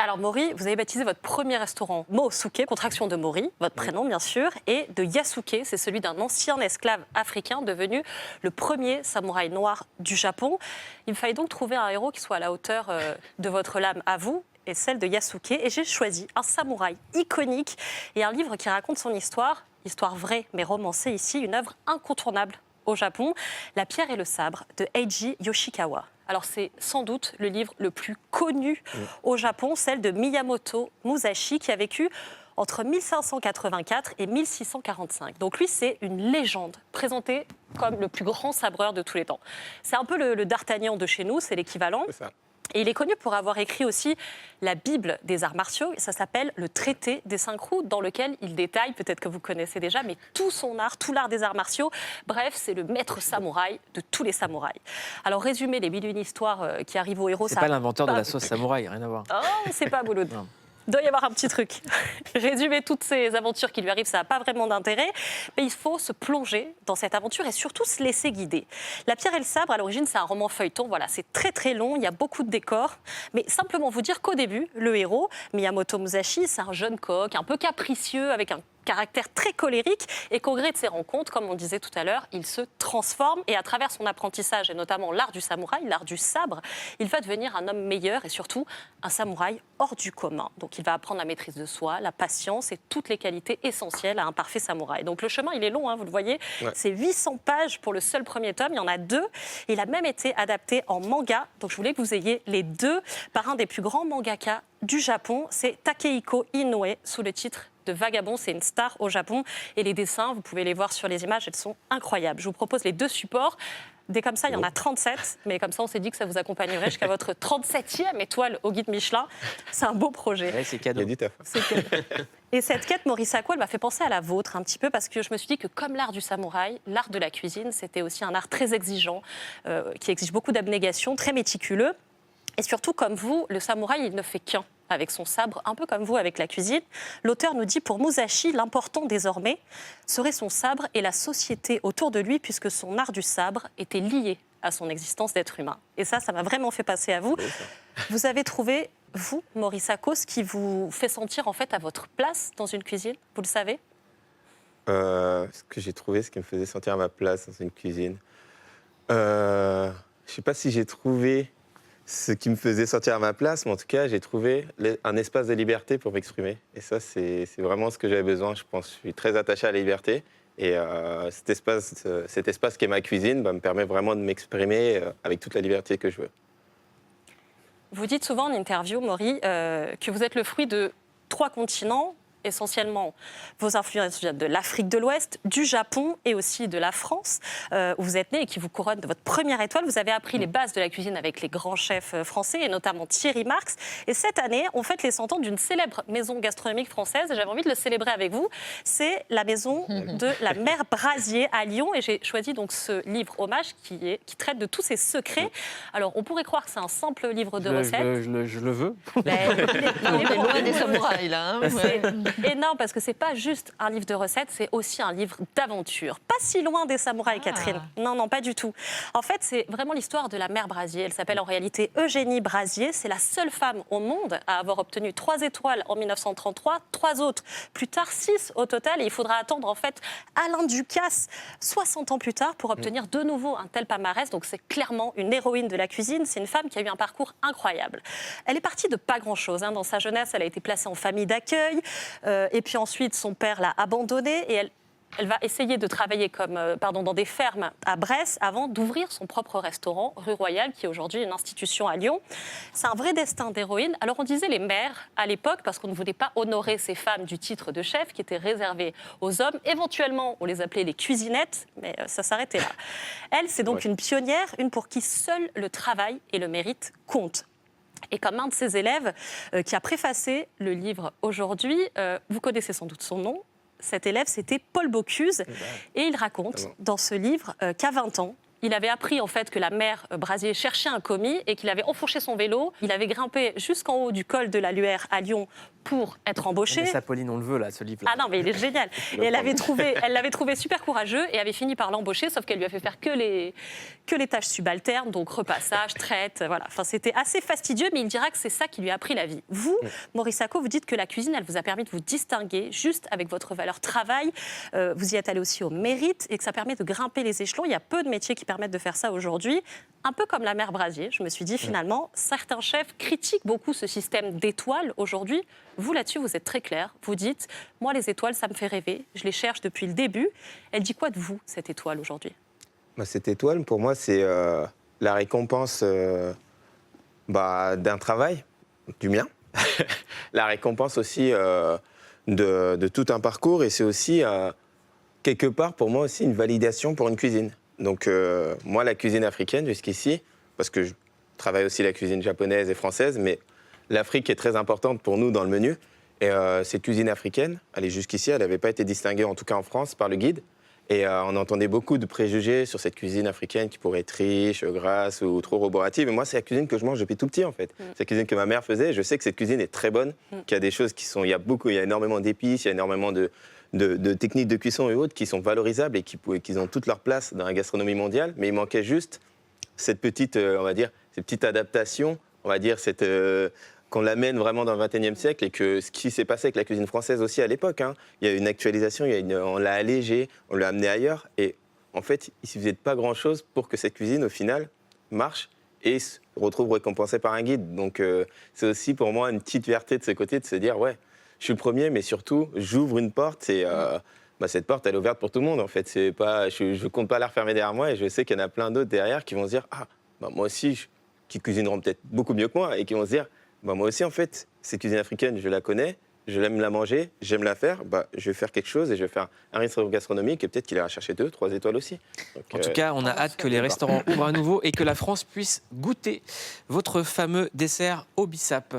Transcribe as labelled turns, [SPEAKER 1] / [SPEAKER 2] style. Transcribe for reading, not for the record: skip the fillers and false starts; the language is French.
[SPEAKER 1] Alors Mori, vous avez baptisé votre premier restaurant Mosuke, contraction de Mori, votre prénom bien sûr, et de Yasuke, c'est celui d'un ancien esclave africain devenu le premier samouraï noir du Japon. Il me fallait donc trouver un héros qui soit à la hauteur de votre lame à vous et celle de Yasuke. Et j'ai choisi un samouraï iconique et un livre qui raconte son histoire vraie mais romancée ici, une œuvre incontournable au Japon, La pierre et le sabre de Eiji Yoshikawa. Alors c'est sans doute le livre le plus connu au Japon, celle de Miyamoto Musashi qui a vécu entre 1584 et 1645. Donc lui, c'est une légende, présentée comme le plus grand sabreur de tous les temps. C'est un peu le D'Artagnan de chez nous, c'est l'équivalent.
[SPEAKER 2] C'est ça.
[SPEAKER 1] Et il est connu pour avoir écrit aussi la Bible des arts martiaux. Ça s'appelle le Traité des 5 roues, dans lequel il détaille, peut-être que vous connaissez déjà, mais tout son art, tout l'art des arts martiaux. Bref, c'est le maître samouraï de tous les samouraïs. Alors, résumer les 1001 histoires qui arrivent aux héros...
[SPEAKER 3] C'est pas l'inventeur de la sauce samouraï, rien à voir.
[SPEAKER 1] Oh, c'est pas Mouloud. Il doit y avoir un petit truc. Résumer toutes ces aventures qui lui arrivent, ça n'a pas vraiment d'intérêt. Mais il faut se plonger dans cette aventure et surtout se laisser guider. La pierre et le sabre, à l'origine, c'est un roman feuilleton. Voilà, c'est très très long, il y a beaucoup de décors. Mais simplement vous dire qu'au début, le héros, Miyamoto Musashi, c'est un jeune coq, un peu capricieux, avec un caractère très colérique et qu'au gré de ses rencontres, comme on disait tout à l'heure, il se transforme et à travers son apprentissage et notamment l'art du samouraï, l'art du sabre, il va devenir un homme meilleur et surtout un samouraï hors du commun. Donc il va apprendre la maîtrise de soi, la patience et toutes les qualités essentielles à un parfait samouraï. Donc le chemin, il est long, hein, vous le voyez, c'est 800 pages pour le seul premier tome, il y en a 2. Il a même été adapté en manga, donc je voulais que vous ayez les 2 par un des plus grands mangaka du Japon, c'est Takehiko Inoue, sous le titre de Vagabond, c'est une star au Japon. Et les dessins, vous pouvez les voir sur les images, elles sont incroyables. Je vous propose les 2 supports. Dès comme ça, il y en a 37, mais comme ça, on s'est dit que ça vous accompagnerait jusqu'à votre 37e étoile au guide Michelin. C'est un beau projet.
[SPEAKER 3] Ouais, c'est cadeau.
[SPEAKER 2] Il y a du taf.
[SPEAKER 1] C'est cadeau. Et cette quête Morisako, elle m'a fait penser à la vôtre un petit peu parce que je me suis dit que comme l'art du samouraï, l'art de la cuisine, c'était aussi un art très exigeant, qui exige beaucoup d'abnégation, très méticuleux. Et surtout, comme vous, le samouraï, il ne fait qu'un avec son sabre, un peu comme vous avec la cuisine. L'auteur nous dit, pour Musashi, l'important désormais serait son sabre et la société autour de lui, puisque son art du sabre était lié à son existence d'être humain. Et ça m'a vraiment fait passer à vous. Vous avez trouvé, vous, Morisako, ce qui vous fait sentir en fait à votre place dans une cuisine, vous le savez?
[SPEAKER 2] Ce que j'ai trouvé, ce qui me faisait sentir à ma place dans une cuisine. Je ne sais pas si j'ai trouvé ce qui me faisait sentir à ma place, mais en tout cas, j'ai trouvé un espace de liberté pour m'exprimer. Et ça, c'est vraiment ce que j'avais besoin, je pense. Je suis très attaché à la liberté. Et cet espace qui est ma cuisine me permet vraiment de m'exprimer avec toute la liberté que je veux.
[SPEAKER 1] Vous dites souvent en interview, Mori, que vous êtes le fruit de 3 continents. Essentiellement, vos influences viennent de l'Afrique de l'Ouest, du Japon et aussi de la France, où vous êtes né et qui vous couronne de votre première étoile. Vous avez appris les bases de la cuisine avec les grands chefs français, et notamment Thierry Marx. Et cette année, on fête les 100 ans d'une célèbre maison gastronomique française. Et j'avais envie de le célébrer avec vous. C'est la maison de la mère Brasier à Lyon. Et j'ai choisi donc ce livre hommage qui traite de tous ses secrets. Alors, on pourrait croire que c'est un simple livre de recettes.
[SPEAKER 3] Je le veux.
[SPEAKER 1] Mais
[SPEAKER 4] On est loin des samouraïs, là. Hein, ouais.
[SPEAKER 1] Énorme, parce que c'est pas juste un livre de recettes, c'est aussi un livre d'aventure. Pas si loin des samouraïs, Catherine. Non, pas du tout. En fait, c'est vraiment l'histoire de la mère Brasier. Elle s'appelle en réalité Eugénie Brasier. C'est la seule femme au monde à avoir obtenu 3 étoiles en 1933, 3 autres plus tard, 6 au total. Et il faudra attendre en fait Alain Ducasse 60 ans plus tard pour obtenir de nouveau un tel palmarès. Donc c'est clairement une héroïne de la cuisine. C'est une femme qui a eu un parcours incroyable. Elle est partie de pas grand-chose. Dans sa jeunesse, elle a été placée en famille d'accueil. Et puis ensuite, son père l'a abandonnée et elle va essayer de travailler dans des fermes à Brest avant d'ouvrir son propre restaurant, Rue Royale, qui est aujourd'hui une institution à Lyon. C'est un vrai destin d'héroïne. Alors on disait les mères à l'époque parce qu'on ne voulait pas honorer ces femmes du titre de chef qui était réservé aux hommes. Éventuellement, on les appelait les cuisinettes, mais ça s'arrêtait là. Elle, c'est donc une pionnière, une pour qui seul le travail et le mérite comptent. Et comme un de ses élèves qui a préfacé le livre aujourd'hui, vous connaissez sans doute son nom, cet élève c'était Paul Bocuse, et il raconte dans ce livre qu'à 20 ans, il avait appris en fait que la mère Brasier cherchait un commis et qu'il avait enfourché son vélo, il avait grimpé jusqu'en haut du col de la Luère à Lyon pour être embauchée.
[SPEAKER 3] Mais ça, Pauline, on le veut, là, ce livre-là.
[SPEAKER 1] Ah non, mais il est génial. Et elle l'avait trouvé super courageux et avait fini par l'embaucher, sauf qu'elle lui a fait faire que les tâches subalternes, donc repassage, traite, voilà. Enfin, c'était assez fastidieux, mais il dira que c'est ça qui lui a appris la vie. Vous, Maurice Sacco, vous dites que la cuisine, elle vous a permis de vous distinguer juste avec votre valeur travail. Vous y êtes allé aussi au mérite et que ça permet de grimper les échelons. Il y a peu de métiers qui permettent de faire ça aujourd'hui. Un peu comme la mère Brasier, je me suis dit finalement, certains chefs critiquent beaucoup ce système d'étoiles aujourd'hui. Vous, là-dessus, vous êtes très clair. Vous dites, moi, les étoiles, ça me fait rêver. Je les cherche depuis le début. Elle dit quoi de vous, cette étoile, aujourd'hui ?
[SPEAKER 2] Cette étoile, pour moi, c'est la récompense d'un travail, du mien. La récompense aussi de tout un parcours. Et c'est aussi, quelque part, pour moi aussi, une validation pour une cuisine. Donc, moi, la cuisine africaine, jusqu'ici, parce que je travaille aussi la cuisine japonaise et française, mais l'Afrique est très importante pour nous dans le menu. Et cette cuisine africaine, jusqu'ici, elle n'avait pas été distinguée, en tout cas en France, par le guide. Et on entendait beaucoup de préjugés sur cette cuisine africaine qui pourrait être riche, grasse ou trop roborative. Et moi, c'est la cuisine que je mange depuis tout petit, en fait. C'est la cuisine que ma mère faisait. Je sais que cette cuisine est très bonne, qu'il y a des choses qui sont... Il y a énormément d'épices, il y a énormément de techniques de cuisson et autres qui sont valorisables et qui ont toute leur place dans la gastronomie mondiale. Mais il manquait juste cette petite, on va dire, cette petite adaptation, on va dire, qu'on l'amène vraiment dans le XXIe siècle et que ce qui s'est passé avec la cuisine française aussi à l'époque, il y a eu une actualisation, on l'a allégé, on l'a amené ailleurs et en fait, il ne suffisait de pas grand-chose pour que cette cuisine, au final, marche et se retrouve récompensée par un guide. Donc c'est aussi pour moi une petite fierté de ce côté, de se dire, ouais, je suis le premier, mais surtout, j'ouvre une porte et cette porte, elle est ouverte pour tout le monde. En fait, c'est pas, je ne compte pas la refermer derrière moi et je sais qu'il y en a plein d'autres derrière qui vont se dire, moi aussi, qui cuisineront peut-être beaucoup mieux que moi et qui vont se dire, moi aussi, en fait, cette cuisine africaine, je la connais, je l'aime la manger, j'aime la faire, je vais faire quelque chose et je vais faire un restaurant gastronomique et peut-être qu'il ira chercher 2, 3 étoiles aussi. Donc,
[SPEAKER 3] en tout cas, on a hâte que les restaurants ouvrent à nouveau et que la France puisse goûter votre fameux dessert au bissap.